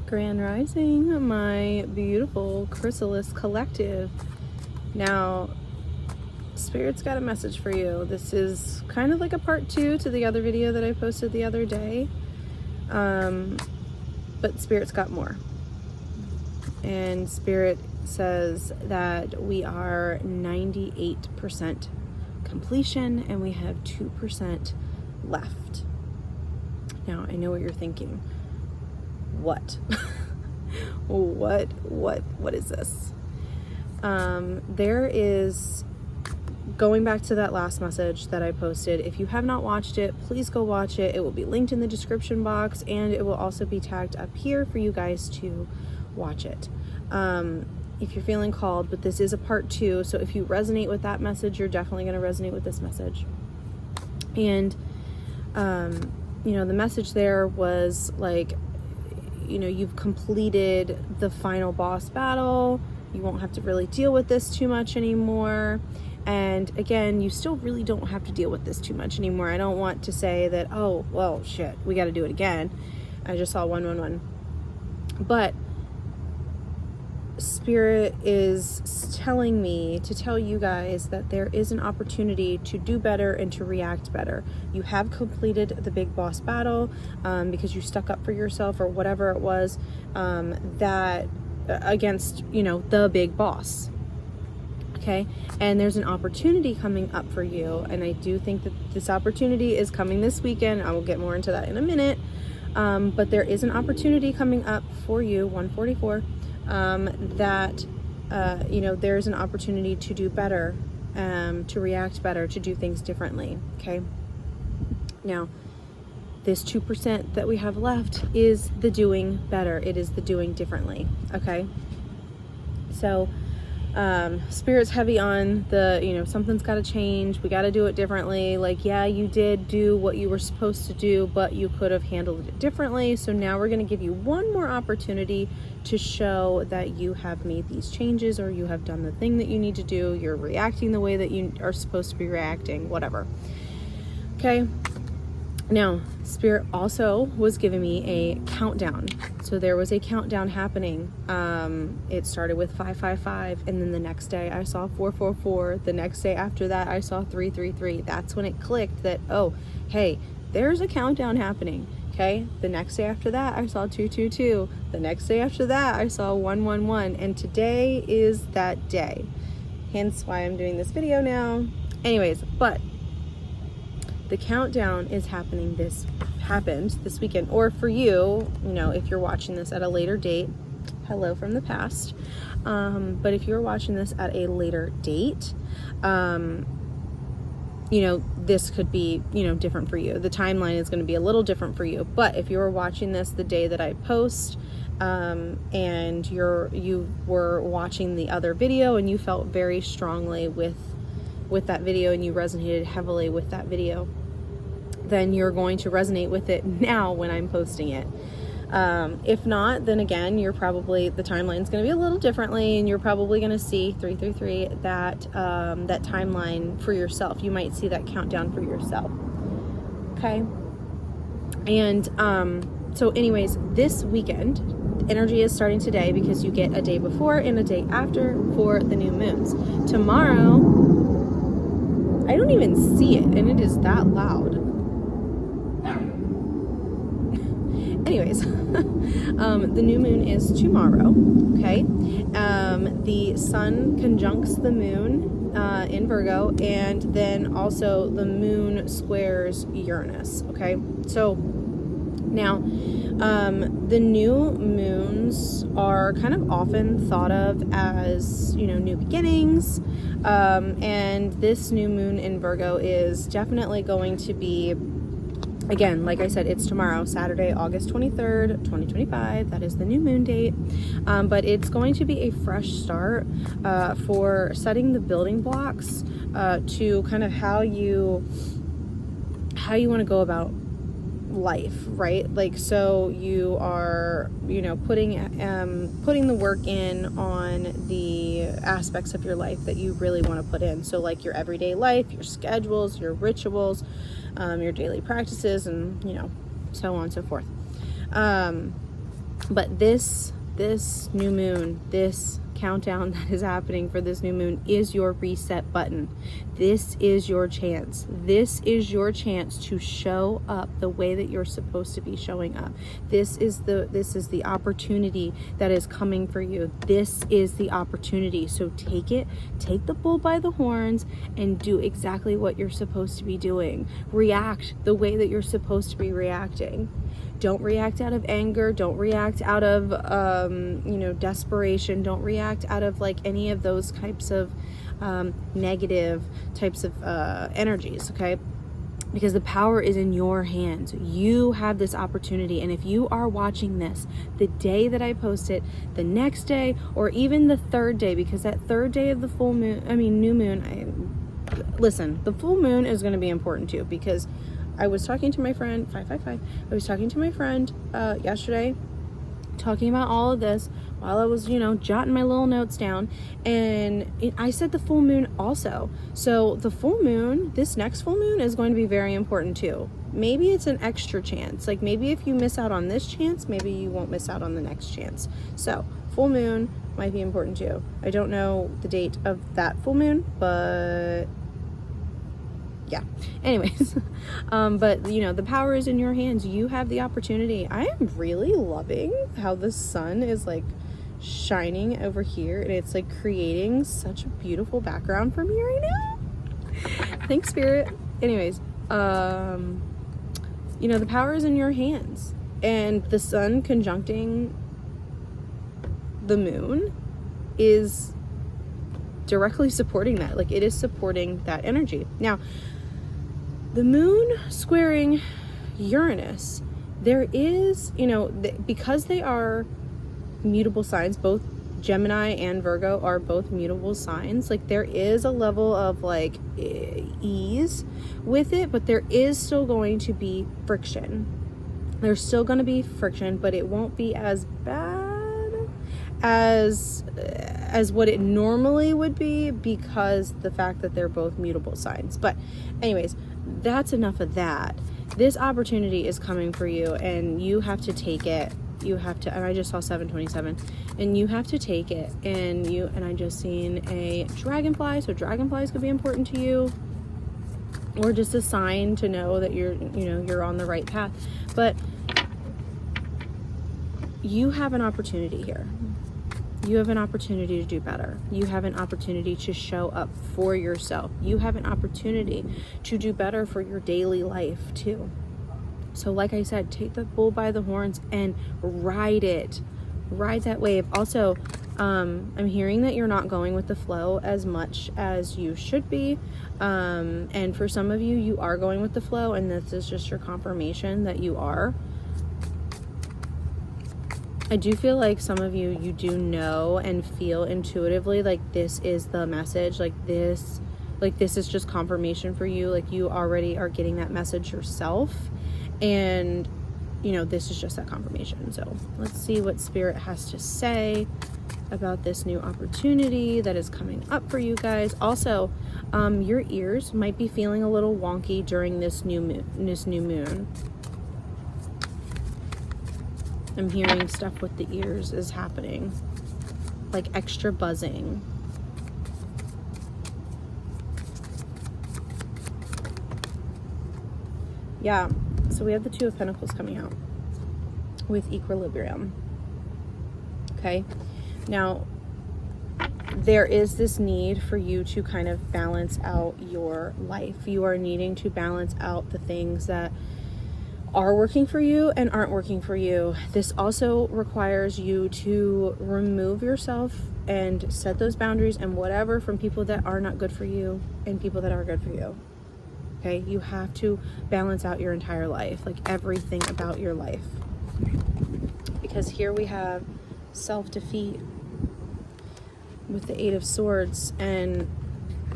Grand Rising, my beautiful Chrysalis Collective. Now, Spirit's got a message for you. This is kind of like a part 2 to the other video that I posted the other day. But Spirit's got more. And Spirit says that we are 98% completion and we have 2% left. Now, I know what you're thinking. What? What is this? There is, going back to that last message that I posted, if you have not watched it, please go watch it. It will be linked in the description box, and it will also be tagged up here for you guys to watch it. If you're feeling called, but this is a part 2, so if you resonate with that message, you're definitely going to resonate with this message. And, you know, the message there was like, you know, you've completed the final boss battle. You won't have to really deal with this too much anymore. And again, you still really don't have to deal with this too much anymore. I don't want to say that, oh, well, shit, we got to do it again. I just saw 111. But Spirit is telling me to tell you guys that there is an opportunity to do better and to react better. You have completed the big boss battle because you stuck up for yourself or whatever it was that against, you know, the big boss. Okay, and there's an opportunity coming up for you, and I do think that this opportunity is coming this weekend. I will get more into that in a minute, but there is an opportunity coming up for you, 144, that you know, there's an opportunity to do better, to react better, to do things differently. Okay, now this 2% that we have left is the doing better. It is the doing differently. Okay, so Spirit's heavy on the, you know, something's got to change, we got to do it differently. Like, yeah, you did do what you were supposed to do, but you could have handled it differently. So now we're going to give you one more opportunity to show that you have made these changes, or you have done the thing that you need to do. You're reacting the way that you are supposed to be reacting, whatever. Okay, now Spirit also was giving me a countdown. So there was a countdown happening. It started with 555, and then the next day I saw 444. The next day after that I saw 333. That's when it clicked that, oh, hey, there's a countdown happening. Okay, the next day after that I saw 222. The next day after that I saw 111, and today is that day. Hence why I'm doing this video now. Anyways, but the countdown is happened this weekend, or for you, you know, if you're watching this at a later date, hello from the past. But if you're watching this at a later date, you know, this could be, you know, different for you. The timeline is going to be a little different for you. But if you were watching this the day that I post, and you were watching the other video and you felt very strongly with that video and you resonated heavily with that video, then you're going to resonate with it now when I'm posting it. If not, then again, the timeline's going to be a little differently, and you're probably going to see 333, that timeline for yourself. You might see that countdown for yourself. Okay. And, so anyways, this weekend, energy is starting today because you get a day before and a day after for the new moons. Tomorrow, I don't even see it, and it is that loud. Anyways, the new moon is tomorrow, okay? The sun conjuncts the moon in Virgo, and then also the moon squares Uranus, okay? So now, the new moons are kind of often thought of as, you know, new beginnings, and this new moon in Virgo is definitely going to be, again, like I said, it's tomorrow, Saturday, August 23rd, 2025. That is the new moon date. But it's going to be a fresh start for setting the building blocks to kind of how you want to go about life, right? Like, so you are, you know, putting the work in on the aspects of your life that you really want to put in. So like your everyday life, your schedules, your rituals, your daily practices, and, you know, so on and so forth. But this new moon, this countdown that is happening for this new moon is your reset button. This is your chance. This is your chance to show up the way that you're supposed to be showing up. This is the opportunity that is coming for you. This is the opportunity. So take it, take the bull by the horns, and do exactly what you're supposed to be doing. React the way that you're supposed to be reacting. Don't react out of anger. Don't react out of, desperation. Don't react out of like any of those types of negative types of energies, okay? Because the power is in your hands. You have this opportunity. And if you are watching this the day that I post it, the next day, or even the third day, because that third day of the new moon, listen, the full moon is going to be important too, because I was talking to my friend, 555, I was talking to my friend yesterday, talking about all of this while I was, jotting my little notes down, and I said the full moon also. So the full moon, this next full moon is going to be very important too. Maybe it's an extra chance. Like maybe if you miss out on this chance, maybe you won't miss out on the next chance. So full moon might be important too. I don't know the date of that full moon, but yeah, anyways, but the power is in your hands. You have the opportunity. I am really loving how the sun is like shining over here, and it's like creating such a beautiful background for me right now. Thanks, Spirit. Anyways, the power is in your hands, and the sun conjuncting the moon is directly supporting that. Like it is supporting that energy. Now, the moon squaring Uranus, there is, because they are mutable signs, both Gemini and Virgo are both mutable signs, like there is a level of like ease with it, but there is still going to be friction. There's still going to be friction, but it won't be as bad as what it normally would be, because the fact that they're both mutable signs. But anyways, that's enough of that. This opportunity is coming for you, and you have to take it. You have to, and I just saw 727, and you have to take it. And I just seen a dragonfly, so dragonflies could be important to you, or just a sign to know that you're on the right path. But you have an opportunity here. You have an opportunity to do better. You have an opportunity to show up for yourself. You have an opportunity to do better for your daily life too. So like I said, take the bull by the horns and ride it. Ride that wave. Also, I'm hearing that you're not going with the flow as much as you should be. And for some of you, you are going with the flow, and this is just your confirmation that you are. I do feel like some of you do know and feel intuitively like this is the message, like this is just confirmation for you, like you already are getting that message yourself, and this is just that confirmation. So let's see what Spirit has to say about this new opportunity that is coming up for you guys. Also, your ears might be feeling a little wonky during this new moon. I'm hearing stuff with the ears is happening, like extra buzzing. Yeah, so we have the Two of Pentacles coming out with equilibrium. Okay, now there is this need for you to kind of balance out your life. You are needing to balance out the things that are working for you and aren't working for you. This also requires you to remove yourself and set those boundaries and whatever from people that are not good for you and people that are good for you. Okay, you have to balance out your entire life, like everything about your life, because here we have self-defeat with the Eight of Swords, and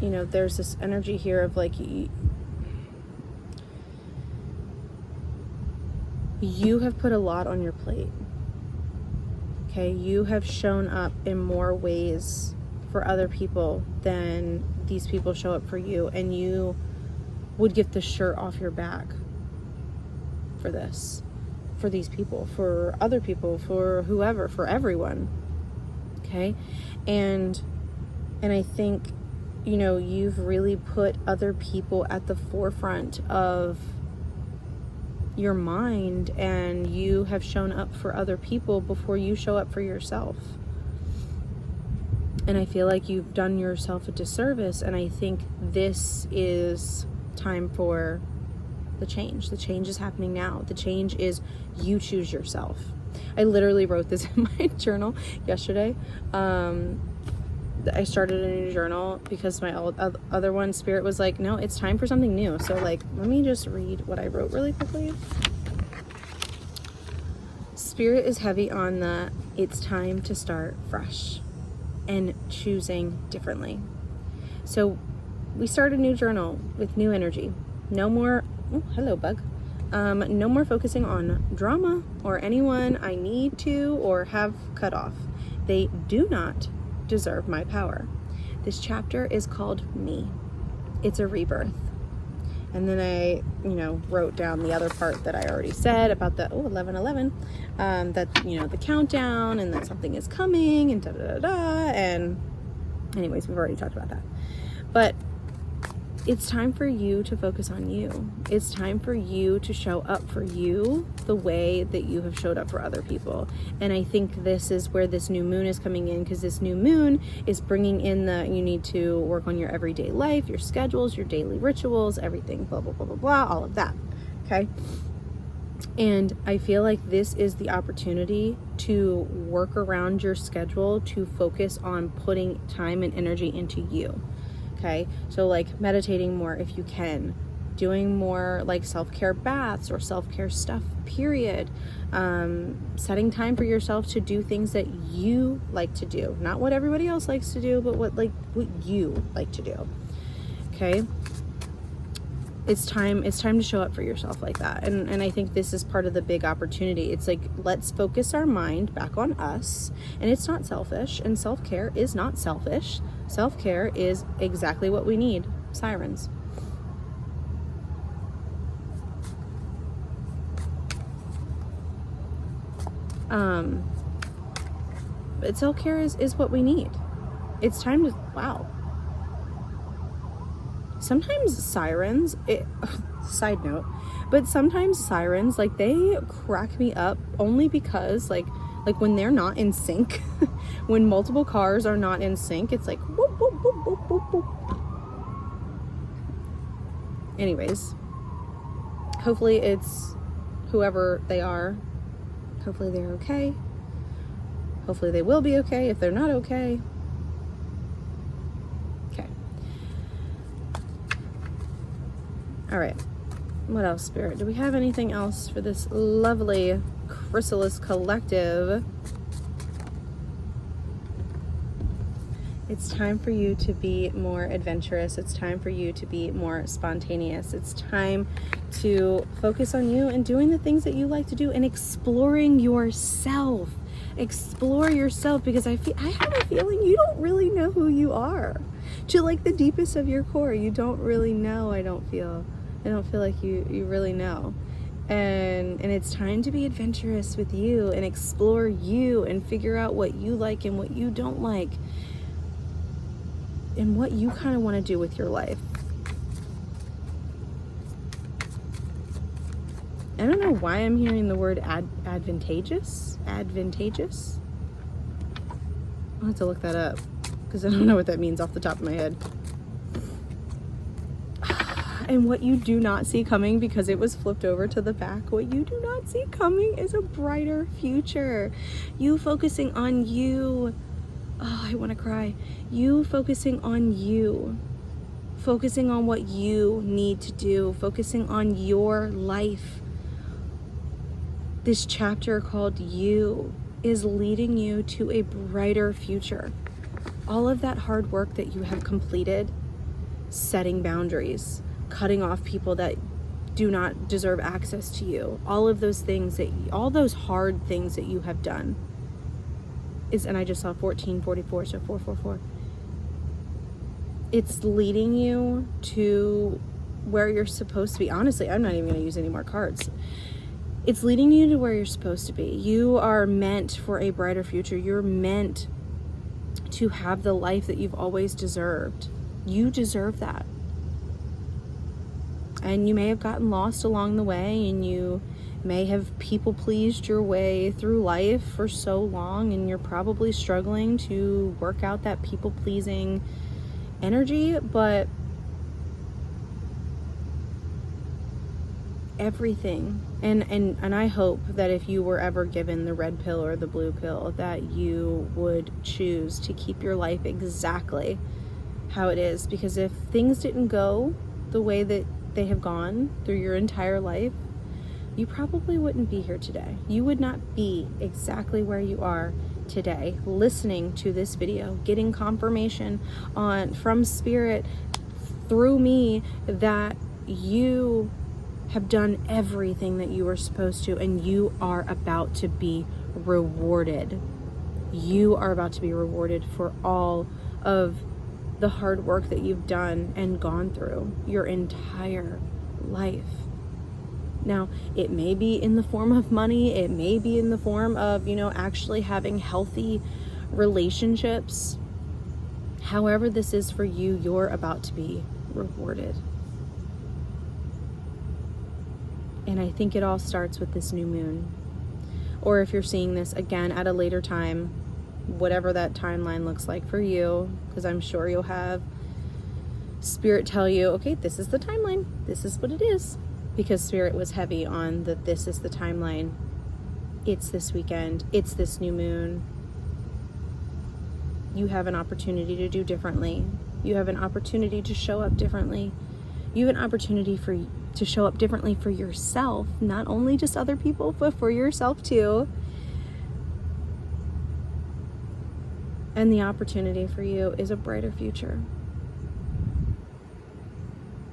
there's this energy here of like you have put a lot on your plate. Okay, you have shown up in more ways for other people than these people show up for you, and you would get the shirt off your back for this. for these people, for other people, for whoever, for everyone. Okay? And I think, you know, you've really put other people at the forefront of your mind, and you have shown up for other people before you show up for yourself. And I feel like you've done yourself a disservice, and I think this is time for the change. The change is happening now. The change is you choose yourself. I literally wrote this in my journal yesterday. I started a new journal because my other one, Spirit, was like, no, it's time for something new. So like, let me just read what I wrote really quickly. Spirit is heavy on the, it's time to start fresh and choosing differently. So we start a new journal with new energy. No more, oh, hello bug. No more focusing on drama or anyone I need to or have cut off. They do not deserve my power. This chapter is called Me. It's a rebirth. And then I, you know, wrote down the other part that I already said about the 11:11, that, you know, the countdown, and that something is coming, and and anyways, we've already talked about that. But it's time for you to focus on you. It's time for you to show up for you the way that you have showed up for other people. And I think this is where this new moon is coming in, because this new moon is bringing in the, you need to work on your everyday life, your schedules, your daily rituals, everything, blah, blah, blah, blah, blah, all of that. Okay. And I feel like this is the opportunity to work around your schedule, to focus on putting time and energy into you. Okay, so like meditating more if you can, doing more like self-care baths or self-care stuff, period. Setting time for yourself to do things that you like to do, not what everybody else likes to do, but what you like to do. Okay, it's time to show up for yourself like that. And I think this is part of the big opportunity. It's like, let's focus our mind back on us, and it's not selfish, and self-care is not selfish. Self-care is exactly what we need. Sirens. But self-care is what we need. It's time to, wow. Sometimes sirens, side note, but sometimes sirens, like, they crack me up only because like when they're not in sync, when multiple cars are not in sync, it's like whoop, whoop, whoop, whoop, whoop, whoop. Anyways, hopefully it's whoever they are. Hopefully they're okay. Hopefully they will be okay if they're not okay. Okay. All right. What else, Spirit? Do we have anything else for this lovely Chrysalis Collective? It's time for you to be more adventurous. It's time for you to be more spontaneous. It's time to focus on you and doing the things that you like to do and exploring yourself. Explore yourself, because I have a feeling you don't really know who you are. To like the deepest of your core, you don't really know. I don't feel like you really know. And it's time to be adventurous with you and explore you and figure out what you like and what you don't like and what you kind of want to do with your life. I don't know why I'm hearing the word advantageous. Advantageous? I'll have to look that up, because I don't know what that means off the top of my head. And what you do not see coming, because it was flipped over to the back, what you do not see coming is a brighter future. You focusing on you. Oh, I want to cry. You focusing on you. Focusing on what you need to do. Focusing on your life. This chapter called You is leading you to a brighter future. All of that hard work that you have completed, setting boundaries, cutting off people that do not deserve access to you, all of those things all those hard things that you have done and I just saw 1444, so 444. It's leading you to where you're supposed to be. Honestly, I'm not even going to use any more cards. it's leading you to where you're supposed to be. You are meant for a brighter future. You're meant to have the life that you've always deserved. You deserve that. And you may have gotten lost along the way, and you may have people pleased your way through life for so long, and you're probably struggling to work out that people pleasing energy, but everything, and I hope that if you were ever given the red pill or the blue pill, that you would choose to keep your life exactly how it is. Because if things didn't go the way that they have gone through your entire life, you probably wouldn't be here today. You would not be exactly where you are today, listening to this video, getting confirmation from Spirit through me that you have done everything that you were supposed to, and you are about to be rewarded. You are about to be rewarded for all of the hard work that you've done and gone through your entire life. Now, it may be in the form of money, it may be in the form of, actually having healthy relationships. However this is for you, you're about to be rewarded. And I think it all starts with this new moon. Or if you're seeing this again at a later time, whatever that timeline looks like for you, because I'm sure you'll have Spirit tell you, okay, this is the timeline, this is what it is. Because Spirit was heavy on that this is the timeline. It's this weekend, it's this new moon. You have an opportunity to do differently. You have an opportunity to show up differently. You have an opportunity to show up differently for yourself, not only just other people, but for yourself too. And the opportunity for you is a brighter future.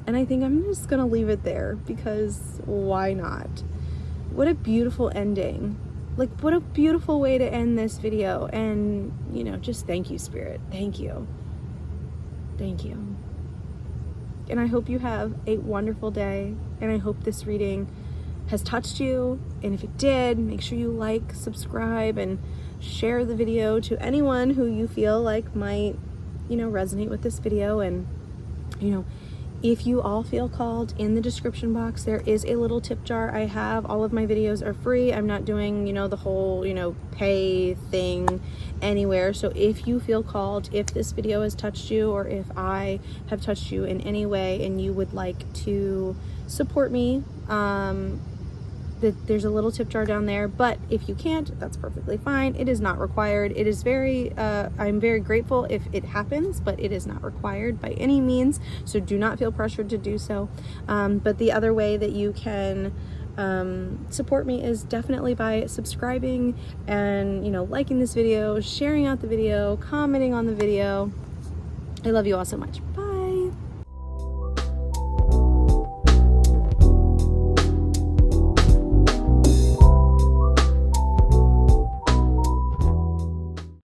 And I think I'm just gonna leave it there, because why not? What a beautiful ending. Like, what a beautiful way to end this video. And, just thank you, Spirit. Thank you. Thank you. And I hope you have a wonderful day. And I hope this reading has touched you. And if it did, make sure you like, subscribe, and share the video to anyone who you feel like might, resonate with this video. And, if you all feel called, in the description box, there is a little tip jar I have. All of my videos are free. I'm not doing, the whole, pay thing anywhere. So if you feel called, if this video has touched you, or if I have touched you in any way and you would like to support me, there's a little tip jar down there. But if you can't, that's perfectly fine. It is not required. It is I'm very grateful if it happens, but it is not required by any means. So do not feel pressured to do so. But the other way that you can support me is definitely by subscribing and, liking this video, sharing out the video, commenting on the video. I love you all so much. Bye.